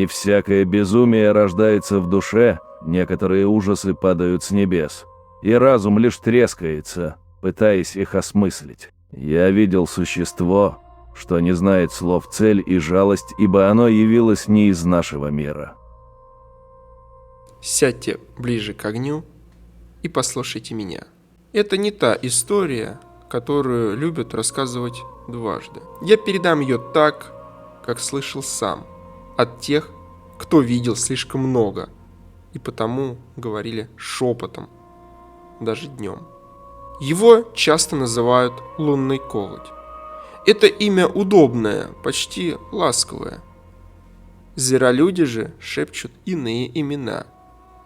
Не всякое безумие рождается в душе, некоторые ужасы падают с небес, и разум лишь трескается, пытаясь их осмыслить. Я видел существо, что не знает слов цель и жалость, ибо оно явилось не из нашего мира. Сядьте ближе к огню и послушайте меня. Это не та история, которую любят рассказывать дважды. Я передам ее так, как слышал сам, от тех, кто видел слишком много, и потому говорили шепотом, даже днем. Его часто называют лунный коготь. Это имя удобное, почти ласковое. Зверолюди же шепчут иные имена.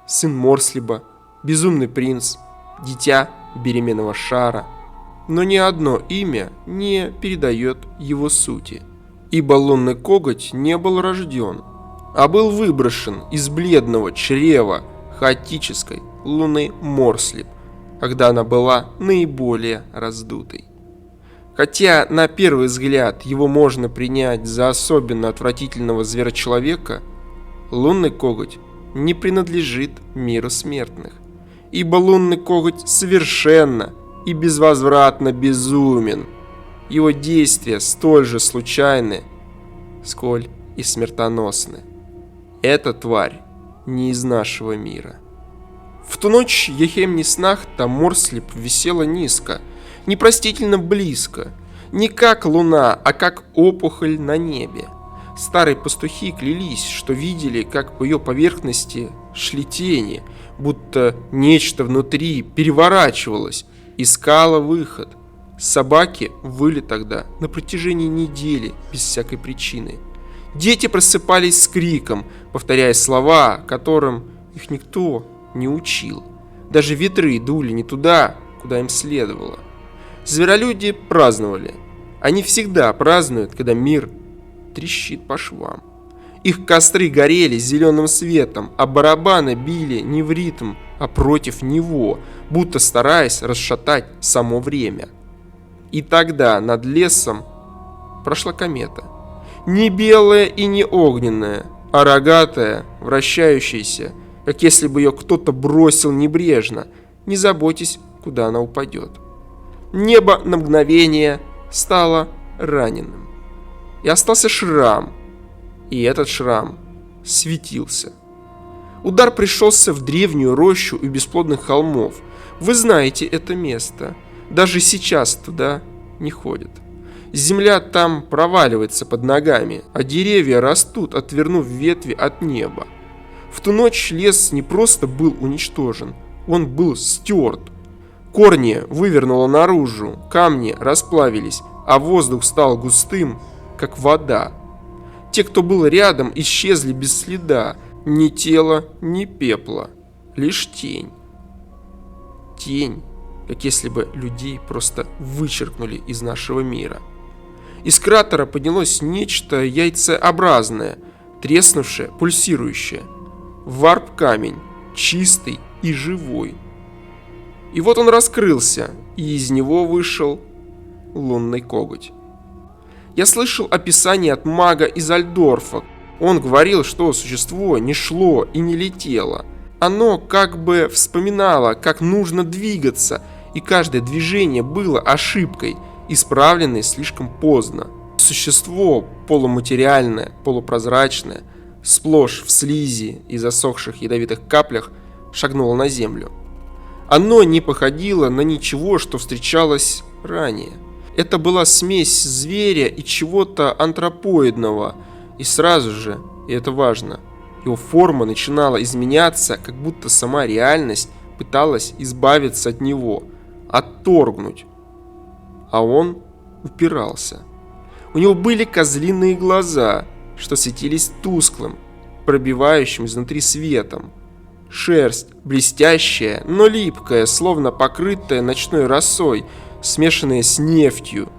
Сын Морслиба, безумный принц, дитя беременного шара. Но ни одно имя не передает его сути, ибо лунный коготь не был рожден, а был выброшен из бледного чрева хаотической луны Морслиб, когда она была наиболее раздутой. Хотя на первый взгляд его можно принять за особенно отвратительного зверочеловека, лунный коготь не принадлежит миру смертных, ибо лунный коготь совершенно и безвозвратно безумен. Его действия столь же случайны, сколь и смертоносны. Эта тварь не из нашего мира. В ту ночь Ехемни-Снахта Морслиб висела низко, непростительно близко, не как луна, а как опухоль на небе. Старые пастухи клялись, что видели, как по ее поверхности шли тени, будто нечто внутри переворачивалось, искало выход. Собаки выли тогда на протяжении недели без всякой причины. Дети просыпались с криком, повторяя слова, которым их никто не учил. Даже ветры дули не туда, куда им следовало. Зверолюди праздновали. Они всегда празднуют, когда мир трещит по швам. Их костры горели зеленым светом, а барабаны били не в ритм, а против него, будто стараясь расшатать само время. И тогда над лесом прошла комета. Не белая и не огненная, а рогатая, вращающаяся, как если бы ее кто-то бросил небрежно, не заботясь, куда она упадет. Небо на мгновение стало раненым. И остался шрам. И этот шрам светился. Удар пришелся в древнюю рощу у бесплодных холмов. Вы знаете это место. Даже сейчас туда не ходят. Земля там проваливается под ногами, а деревья растут, отвернув ветви от неба. В ту ночь лес не просто был уничтожен, он был стерт. Корни вывернуло наружу, камни расплавились, а воздух стал густым, как вода. Те, кто был рядом, исчезли без следа, ни тела, ни пепла, лишь тень. Тень, как если бы людей просто вычеркнули из нашего мира. Из кратера поднялось нечто яйцеобразное, треснувшее, пульсирующее. Варп-камень, чистый и живой. И вот он раскрылся, и из него вышел лунный коготь. Я слышал описание от мага из Альдорфа. Он говорил, что существо не шло и не летело. Оно как бы вспоминало, как нужно двигаться, и каждое движение было ошибкой, исправленной слишком поздно. Существо полуматериальное, полупрозрачное, сплошь в слизи и засохших ядовитых каплях, шагнуло на землю. Оно не походило на ничего, что встречалось ранее. Это была смесь зверя и чего-то антропоидного, и сразу же, и это важно, его форма начинала изменяться, как будто сама реальность пыталась избавиться от него, отторгнуть. А он упирался. У него были козлиные глаза, что светились тусклым, пробивающим изнутри светом. Шерсть блестящая, но липкая, словно покрытая ночной росой, смешанная с нефтью.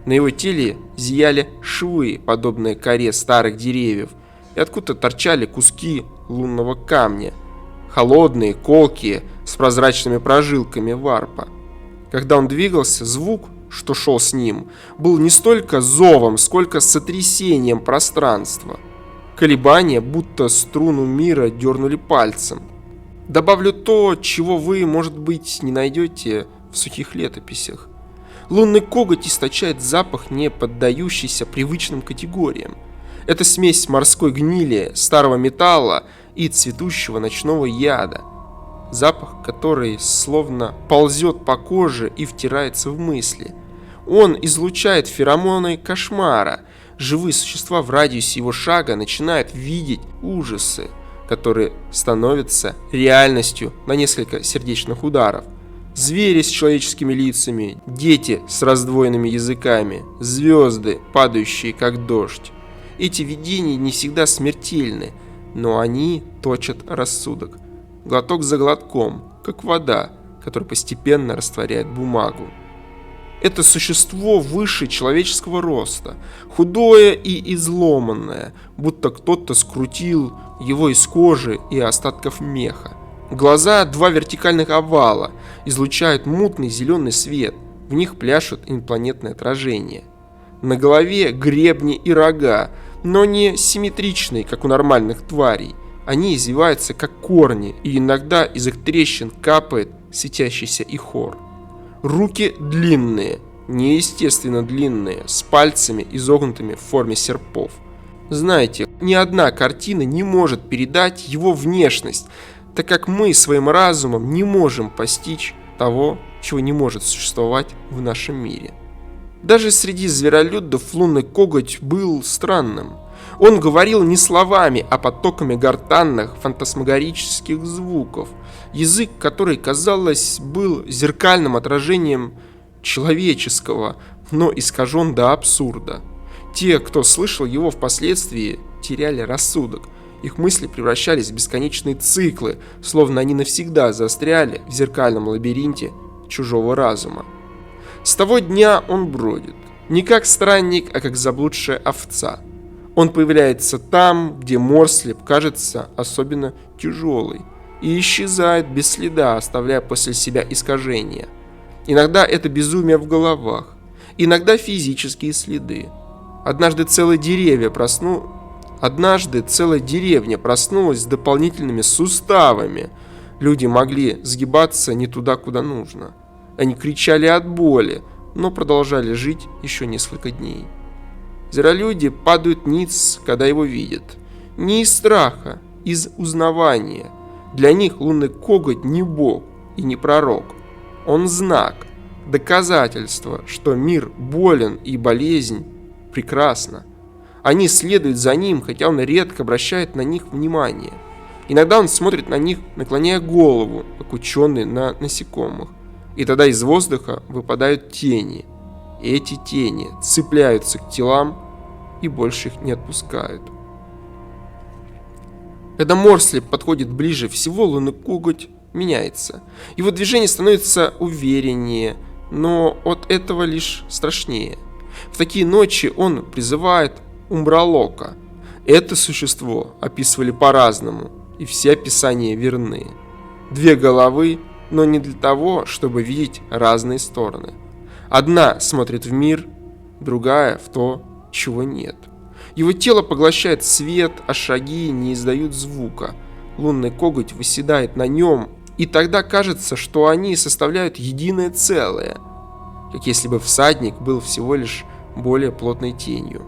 На его теле зияли швы, подобные коре старых деревьев, и откуда-то торчали куски лунного камня, холодные, колкие, с прозрачными прожилками варпа. Когда он двигался, звук, что шел с ним, был не столько зовом, сколько сотрясением пространства. Колебания, будто струну мира дернули пальцем. Добавлю то, чего вы, может быть, не найдете в сухих летописях. Лунный коготь источает запах, не поддающийся привычным категориям. Это смесь морской гнили, старого металла и цветущего ночного яда. Запах, который словно ползет по коже и втирается в мысли. Он излучает феромоны кошмара. Живые существа в радиусе его шага начинают видеть ужасы, которые становятся реальностью на несколько сердечных ударов. Звери с человеческими лицами, дети с раздвоенными языками, звезды, падающие как дождь. Эти видения не всегда смертельны, но они точат рассудок. Глоток за глотком, как вода, которая постепенно растворяет бумагу. Это существо выше человеческого роста, худое и изломанное, будто кто-то скрутил его из кожи и остатков меха. Глаза, два вертикальных овала, излучают мутный зеленый свет, в них пляшут инопланетные отражения. На голове гребни и рога, но не симметричные, как у нормальных тварей. Они извиваются, как корни, и иногда из их трещин капает светящийся ихор. Руки длинные, неестественно длинные, с пальцами, изогнутыми в форме серпов. Знаете, ни одна картина не может передать его внешность, так как мы своим разумом не можем постичь того, чего не может существовать в нашем мире. Даже среди зверолюдов лунный коготь был странным. Он говорил не словами, а потоками гортанных, фантасмагорических звуков. Язык, который, казалось, был зеркальным отражением человеческого, но искажен до абсурда. Те, кто слышал его впоследствии, теряли рассудок. Их мысли превращались в бесконечные циклы, словно они навсегда застряли в зеркальном лабиринте чужого разума. С того дня он бродит, не как странник, а как заблудшая овца. Он появляется там, где Морслип кажется особенно тяжелой, и исчезает без следа, оставляя после себя искажения. Иногда это безумие в головах, иногда физические следы. Однажды целая деревня проснулась с дополнительными суставами. Люди могли сгибаться не туда, куда нужно. Они кричали от боли, но продолжали жить еще несколько дней. Зверолюди падают ниц, когда его видят. Не из страха, из узнавания. Для них лунный коготь не бог и не пророк. Он знак, доказательство, что мир болен и болезнь прекрасна. Они следуют за ним, хотя он редко обращает на них внимание. Иногда он смотрит на них, наклоняя голову, как ученый на насекомых. И тогда из воздуха выпадают тени. И эти тени цепляются к телам и больше их не отпускают. Когда Морслип подходит ближе всего, лунный коготь меняется. Его движение становится увереннее, но от этого лишь страшнее. В такие ночи он призывает Умбралока. Это существо описывали по-разному, и все описания верны. Две головы, но не для того, чтобы видеть разные стороны. Одна смотрит в мир, другая в то, чего нет. Его тело поглощает свет, а шаги не издают звука. Лунный коготь выседает на нем, и тогда кажется, что они составляют единое целое, как если бы всадник был всего лишь более плотной тенью.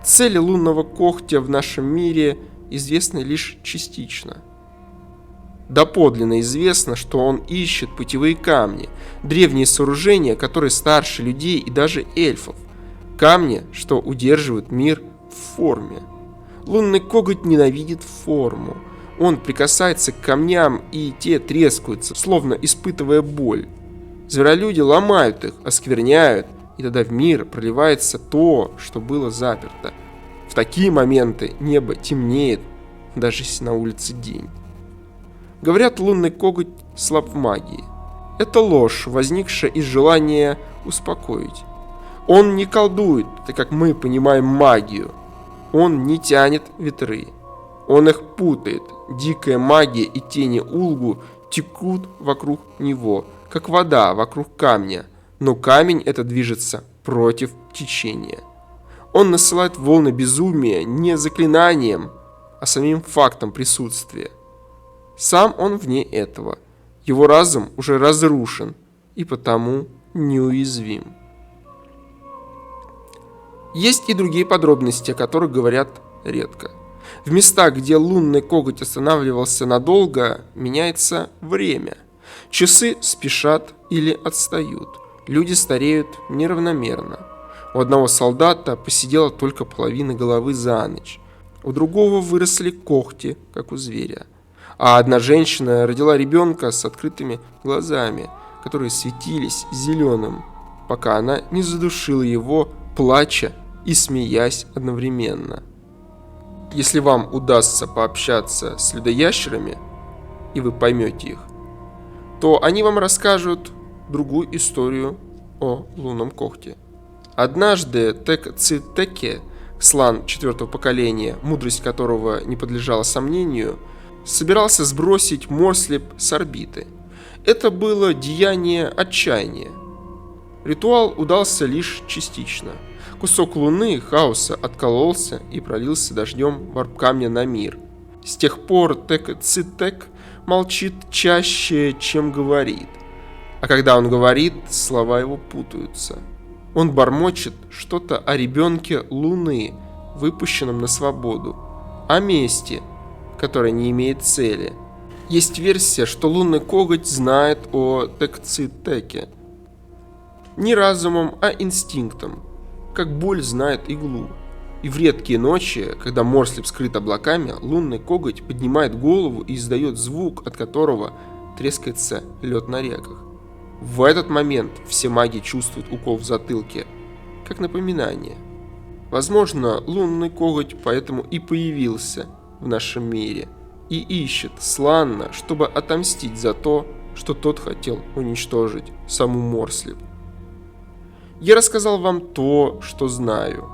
Цели лунного когтя в нашем мире известны лишь частично. Доподлинно известно, что он ищет путевые камни, древние сооружения, которые старше людей и даже эльфов. Камни, что удерживают мир в форме. Лунный коготь ненавидит форму. Он прикасается к камням, и те трескаются, словно испытывая боль. Зверолюди ломают их, оскверняют, и тогда в мир проливается то, что было заперто. В такие моменты небо темнеет, даже если на улице день. Говорят, лунный коготь слаб в магии. Это ложь, возникшая из желания успокоить. Он не колдует, так как мы понимаем магию. Он не тянет ветры. Он их путает. Дикая магия и тени Улгу текут вокруг него, как вода вокруг камня. Но камень это движется против течения. Он насылает волны безумия не заклинанием, а самим фактом присутствия. Сам он вне этого. Его разум уже разрушен и потому неуязвим. Есть и другие подробности, о которых говорят редко. В местах, где лунный коготь останавливался надолго, меняется время. Часы спешат или отстают. Люди стареют неравномерно. У одного солдата посидела только половина головы за ночь. У другого выросли когти, как у зверя. А одна женщина родила ребенка с открытыми глазами, которые светились зеленым, пока она не задушила его, плача и смеясь одновременно. Если вам удастся пообщаться с людоящерами, и вы поймете их, то они вам расскажут другую историю о лунном когте. Однажды Тек-Ци-Теке, слан 4-го поколения, мудрость которого не подлежала сомнению, собирался сбросить Морслип с орбиты. Это было деяние отчаяния. Ритуал удался лишь частично. Кусок луны хаоса откололся и пролился дождем варп-камня на мир. С тех пор Тек-Ци-Тек молчит чаще, чем говорит. А когда он говорит, слова его путаются. Он бормочет что-то о ребенке Луны, выпущенном на свободу, о месте, которое не имеет цели. Есть версия, что лунный коготь знает о Тек-Ци-Теке. Не разумом, а инстинктом, как боль знает иглу. И в редкие ночи, когда Морслип скрыт облаками, лунный коготь поднимает голову и издает звук, от которого трескается лед на реках. В этот момент все маги чувствуют укол в затылке, как напоминание. Возможно, лунный коготь поэтому и появился в нашем мире и ищет Сланна, чтобы отомстить за то, что тот хотел уничтожить саму Морслип. Я рассказал вам то, что знаю.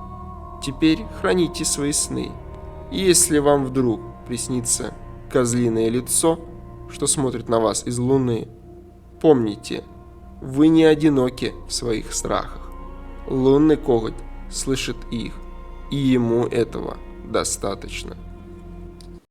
Теперь храните свои сны. И если вам вдруг приснится козлиное лицо, что смотрит на вас из луны, помните, вы не одиноки в своих страхах. Лунный коготь слышит их, и ему этого достаточно.